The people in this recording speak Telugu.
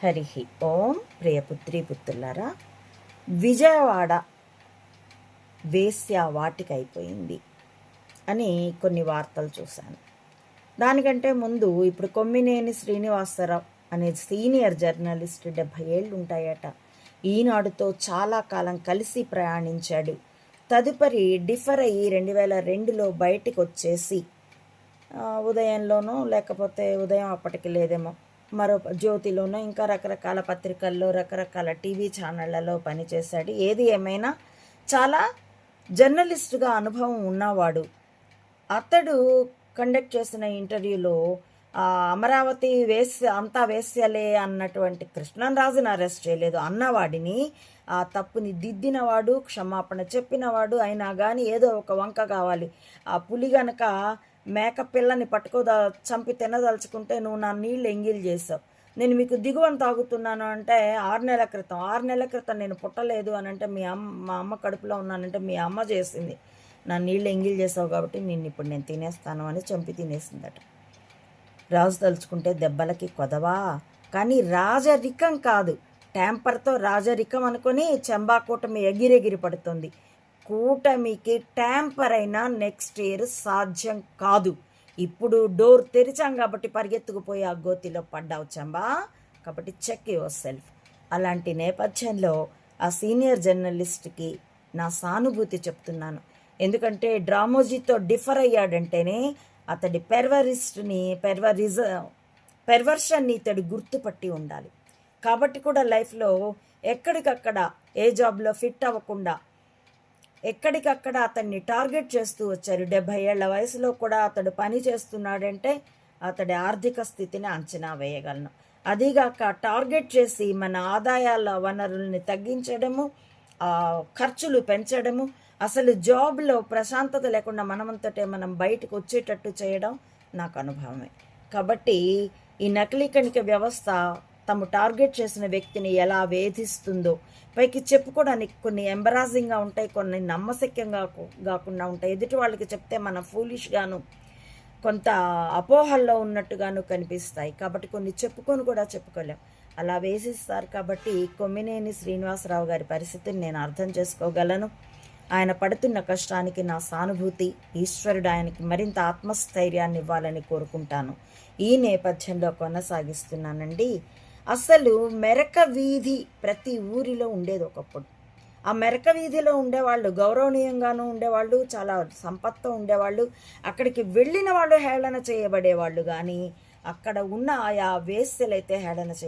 హరి ఓం. ప్రియపుత్రి పుత్రులారా, విజయవాడ వేశ్య వాటిక అయిపోయింది అని కొన్ని వార్తలు చూశాను. దానికంటే ముందు ఇప్పుడు కొమ్మినేని శ్రీనివాసరావు అనే సీనియర్ జర్నలిస్ట్ 70 ఏళ్ళు ఉంటాయట. ఈనాడుతో చాలా కాలం కలిసి ప్రయాణించాడు. తదుపరి డిఫర్ అయ్యి 2002లో బయటికి వచ్చేసి ఉదయంలోనో లేకపోతే ఉదయం అప్పటికి లేదేమో మరో జ్యోతిలోనో ఇంకా రకరకాల పత్రికల్లో రకరకాల టీవీ ఛానళ్లలో పనిచేశాడు. ఏది ఏమైనా చాలా జర్నలిస్టుగా అనుభవం ఉన్నవాడు. అతడు కండక్ట్ చేసిన ఇంటర్వ్యూలో అమరావతి అంతా వేశ్యలే అన్నటువంటి కృష్ణరాజుని అరెస్ట్ చేయలేదు అన్నవాడిని, ఆ తప్పుని దిద్దినవాడు, క్షమాపణ చెప్పినవాడు. అయినా కానీ ఏదో ఒక వంక కావాలి. ఆ పులి గనక మేక పిల్లని చంపి తినదలుచుకుంటే నువ్వు నా నీళ్ళు ఎంగిల్ చేసావు, నేను మీకు దిగువని తాగుతున్నాను అంటే 6 నెలల క్రితం నేను పుట్టలేదు అని అంటే మా అమ్మ కడుపులో ఉన్నానంటే మీ అమ్మ చేసింది, నా నీళ్ళు ఎంగిల్ చేసావు కాబట్టి ఇప్పుడు నేను తినేస్తాను అని చంపి తినేసిందట. రాజు తలుచుకుంటే దెబ్బలకి కొదవా, కానీ రాజరికం కాదు, ట్యాంపర్తో రాజరికం అనుకొని చెంబాకూటమి ఎగిరెగిరి పడుతుంది. కూటమికి ట్యాంపర్ అయినా నెక్స్ట్ ఇయర్ సాధ్యం కాదు. ఇప్పుడు డోర్ తెరిచాం కాబట్టి పరిగెత్తుకుపోయి ఆ గోతిలో పడ్డావు చెంబా, కాబట్టి చెక్ యువర్ సెల్ఫ్. అలాంటి నేపథ్యంలో ఆ సీనియర్ జర్నలిస్ట్కి నా సానుభూతి చెప్తున్నాను. ఎందుకంటే డ్రామోజీతో డిఫర్ అయ్యాడంటేనే అతడి పెర్వర్షన్ని ఇతడు గుర్తుపట్టి ఉండాలి. కాబట్టి కూడా లైఫ్లో ఎక్కడికక్కడ ఏ జాబ్లో ఫిట్ అవ్వకుండా ఎక్కడికక్కడ అతన్ని టార్గెట్ చేస్తూ వచ్చారు. 70 ఏళ్ల వయసులో కూడా అతడు పని చేస్తున్నాడంటే అతడి ఆర్థిక స్థితిని అంచనా వేయగలను. అదిగాక టార్గెట్ చేసి మన ఆదాయాల వనరుల్ని తగ్గించడము, ఖర్చులు పెంచడము, అసలు జాబ్లో ప్రశాంతత లేకుండా మనమంతటే మనం బయటకు వచ్చేటట్టు చేయడం నాకు అనుభవమే. కాబట్టి ఈ నకిలీ కణిక వ్యవస్థ తాము టార్గెట్ చేసిన వ్యక్తిని ఎలా వేధిస్తుందో పైకి చెప్పుకోవడానికి కొన్ని ఎంబరాజింగ్గా ఉంటాయి, కొన్ని నమ్మశక్యంగా కాకుండా ఉంటాయి. ఎదుటి వాళ్ళకి చెప్తే మనం ఫూలిష్గాను కొంత అపోహల్లో ఉన్నట్టుగాను కనిపిస్తాయి. కాబట్టి కొన్ని చెప్పుకొని కూడా చెప్పుకోలేం, అలా వేసిస్తారు. కాబట్టి కొమ్మినేని శ్రీనివాసరావు గారి పరిస్థితిని నేను అర్థం చేసుకోగలను. ఆయన పడుతున్న కష్టానికి నా సానుభూతి, ఈశ్వరుడు ఆయనకి మరింత ఆత్మస్థైర్యాన్ని ఇవ్వాలని కోరుకుంటాను. ఈ నేపథ్యంలో కొనసాగిస్తున్నానండి. అసలు మెరక వీధి ప్రతి ఊరిలో ఉండేది ఒకప్పుడు. ఆ మెరక వీధిలో ఉండేవాళ్ళు గౌరవనీయంగానూ ఉండేవాళ్ళు, చాలా సంపత్తో ఉండేవాళ్ళు. అక్కడికి వెళ్ళిన వాళ్ళు హేళన చేయబడేవాళ్ళు, కానీ అక్కడ ఉన్న ఆయా వేశ్యలైతే హేళన చేయబడేవాళ్ళు.